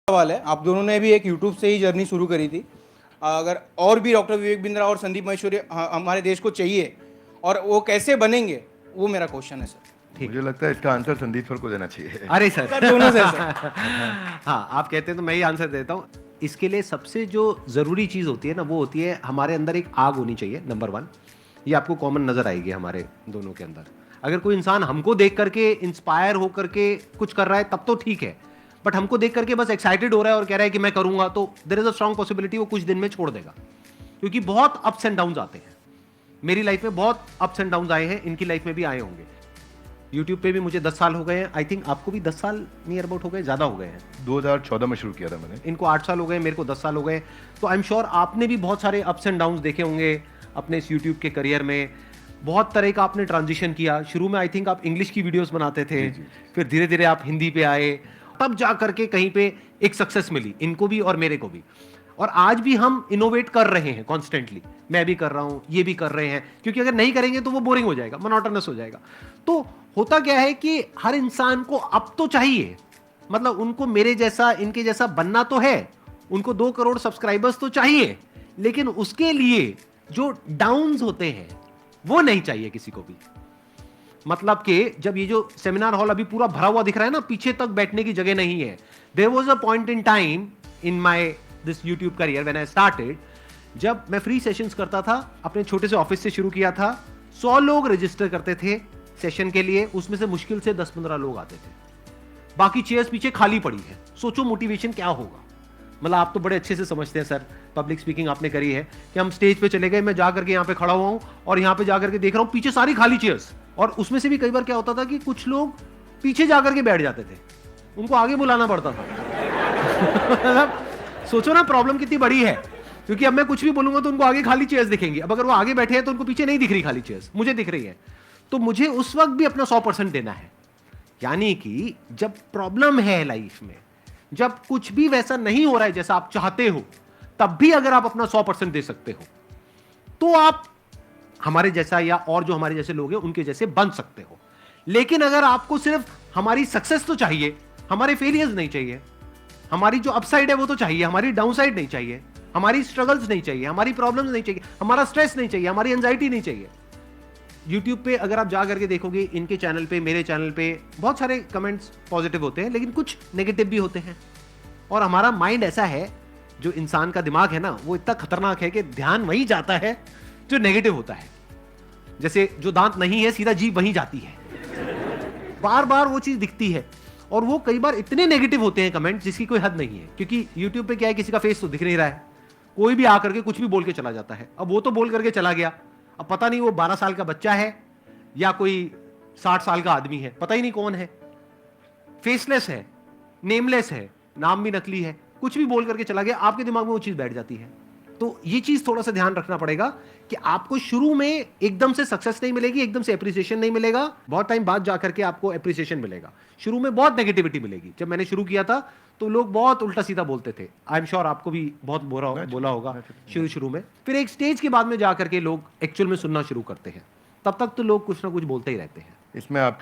सवाल है, आप दोनों ने भी एक यूट्यूब से ही जर्नी शुरू करी थी। अगर और भी डॉक्टर विवेक बिंद्रा और संदीप महेश्वरी हमारे देश को चाहिए, और वो कैसे बनेंगे, वो मेरा क्वेश्चन है सर। मुझे लगता है इसका आंसर संदीप सर को देना चाहिए। अरे सर, सर दोनों से सर। हाँ, आप कहते हैं तो मैं ही आंसर देता हूँ। इसके लिए सबसे जो ज़रूरी चीज़ होती है ना, वो होती है हमारे अंदर एक आग होनी चाहिए, नंबर 1। ये आपको कॉमन नज़र आएगी हमारे दोनों के अंदर। अगर कोई इंसान हमको देख करके इंस्पायर हो करके कुछ कर रहा है तब तो ठीक है, बट हमको देख करके बस एक्साइटेड हो रहा है और कह रहा है कि मैं करूंगा, तो there is a strong possibility वो कुछ दिन में छोड़ देगा, क्योंकि बहुत अप्स एंड डाउन्स आते हैं। मेरी लाइफ में बहुत अप्स एंड डाउन्स आए हैं, इनकी लाइफ में भी आए होंगे। यूट्यूब पे भी मुझे 10 साल हो गए हैं, आई थिंक आपको भी 10 साल नियर अबाउट हो गए, ज़्यादा हो गए हैं। 2014 में शुरू किया था मैंने। इनको 8 साल हो गए, मेरे को 10 साल हो गए। तो आई एम श्योर आपने भी बहुत सारे अप्स एंड डाउन्स देखे होंगे अपने इस यूट्यूब के करियर में। बहुत तरह का आपने ट्रांजिशन किया। शुरू में आई थिंक आप इंग्लिश की वीडियोस बनाते थे, फिर धीरे धीरे आप हिंदी पे आए, तब जा करके कहीं पे एक सक्सेस मिली इनको भी और मेरे को भी। और आज भी हम इनोवेट कर रहे हैं कॉन्स्टेंटली, मैं भी कर रहा हूं, ये भी कर रहे हैं, क्योंकि अगर नहीं करेंगे तो वो बोरिंग हो जाएगा, मोनोटोनस हो जाएगा। तो होता क्या है कि हर इंसान को अब तो चाहिए, मतलब उनको मेरे जैसा इनके जैसा बनना तो है, उनको 2 करोड़ सब्सक्राइबर्स तो चाहिए, लेकिन उसके लिए जो डाउन्स होते हैं वो नहीं चाहिए किसी को भी। मतलब कि जब ये जो सेमिनार हॉल अभी पूरा भरा हुआ दिख रहा है ना, पीछे तक बैठने की जगह नहीं है। There was a point in time in my this YouTube career when I started, जब मैं फ्री सेशंस करता था, अपने छोटे से ऑफिस से शुरू किया था। 100 लोग रजिस्टर करते थे सेशन के लिए, उसमें से मुश्किल से 10-15 लोग आते थे, बाकी चेयर्स पीछे खाली पड़ी है। सोचो मोटिवेशन क्या होगा। मतलब आप तो बड़े अच्छे से समझते हैं सर, पब्लिक स्पीकिंग आपने करी है, कि हम स्टेज पे चले गए, मैं जाकर के यहाँ पे खड़ा हुआ हूँ और यहाँ पे जाकर के देख रहा हूँ पीछे सारी खाली चेयर्स, और उसमें से भी कई बार क्या होता था कि कुछ लोग पीछे जाकर के बैठ जाते थे, उनको आगे बुलाना पड़ता था। मतलब सोचो ना प्रॉब्लम कितनी बड़ी है, क्योंकि अब मैं कुछ भी बोलूंगा तो उनको आगे खाली चेयर्स दिखेंगी। अब अगर वो आगे बैठे हैं तो उनको पीछे नहीं दिख रही खाली चेयर्स, मुझे दिख रही है। तो मुझे उस वक्त भी अपना 100% देना है। यानी कि जब प्रॉब्लम है लाइफ में, जब कुछ भी वैसा नहीं हो रहा है जैसा आप चाहते हो, तब भी अगर आप अपना 100% दे सकते हो, तो आप हमारे जैसा या और जो हमारे जैसे लोग हैं उनके जैसे बन सकते हो। लेकिन अगर आपको सिर्फ हमारी सक्सेस तो चाहिए, हमारे फेलियर्स नहीं चाहिए, हमारी जो अपसाइड है वो तो चाहिए, हमारी डाउनसाइड नहीं चाहिए, हमारी स्ट्रगल्स नहीं चाहिए, हमारी प्रॉब्लम्स नहीं चाहिए, हमारा स्ट्रेस नहीं चाहिए, हमारी एंजाइटी नहीं चाहिए। YouTube पे अगर आप जा करके देखोगे, इनके चैनल पे, मेरे चैनल पे बहुत सारे कमेंट्स पॉजिटिव होते हैं, लेकिन कुछ नेगेटिव भी होते हैं। और हमारा माइंड ऐसा है, जो इंसान का दिमाग है ना, वो इतना खतरनाक है कि ध्यान वहीं जाता है जो नेगेटिव होता है। जैसे जो दांत नहीं है, सीधा जीभ वहीं जाती है, बार बार वो चीज दिखती है। और वो कई बार इतने नेगेटिव होते हैं कमेंट, जिसकी कोई हद नहीं है, क्योंकि YouTube पे क्या है, किसी का फेस तो दिख नहीं रहा है, कोई भी आकर के कुछ भी बोल के चला जाता है। अब वो तो बोल करके चला गया, अब पता नहीं वो 12 साल का बच्चा है या कोई 60 साल का आदमी है, पता ही नहीं कौन है, फेसलेस है, नेमलेस है, नाम भी नकली है, कुछ भी बोल करके चला गया, आपके दिमाग में वो चीज बैठ जाती है। तो ये चीज थोड़ा सा ध्यान रखना पड़ेगा कि आपको शुरू में एकदम से सक्सेस नहीं मिलेगी, एकदम से एप्रिसिएशन नहीं मिलेगा, बहुत टाइम बाद जाकर के आपको एप्रिसिएशन मिलेगा। शुरू में बहुत नेगेटिविटी मिलेगी। जब मैंने शुरू किया था तो लोग बहुत उल्टा सीधा बोलते थे, आई एम श्योर आपको भी बहुत बोला होगा शुरू में। फिर एक स्टेज के बाद में जाकर के लोग एक्चुअल में सुनना शुरू करते हैं, तब तक तो लोग कुछ ना कुछ बोलते ही रहते हैं। इसमें आप